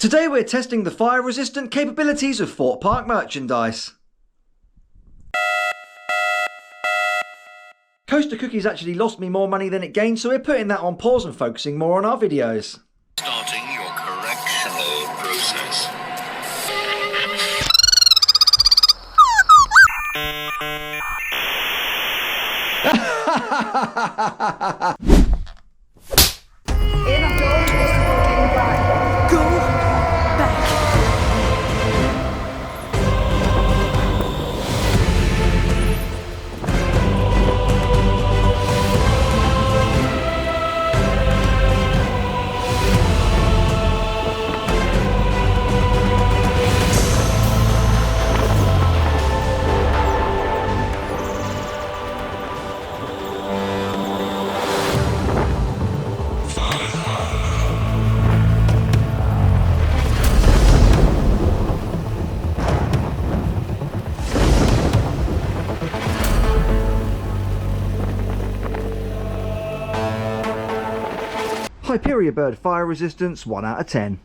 Today we're testing the fire-resistant capabilities of Fort Park merchandise. Coaster Cookies actually lost me more money than it gained, so we're putting that on pause and focusing more on our videos. Starting your correctional process. Hyperia Bird fire resistance 1 out of 10.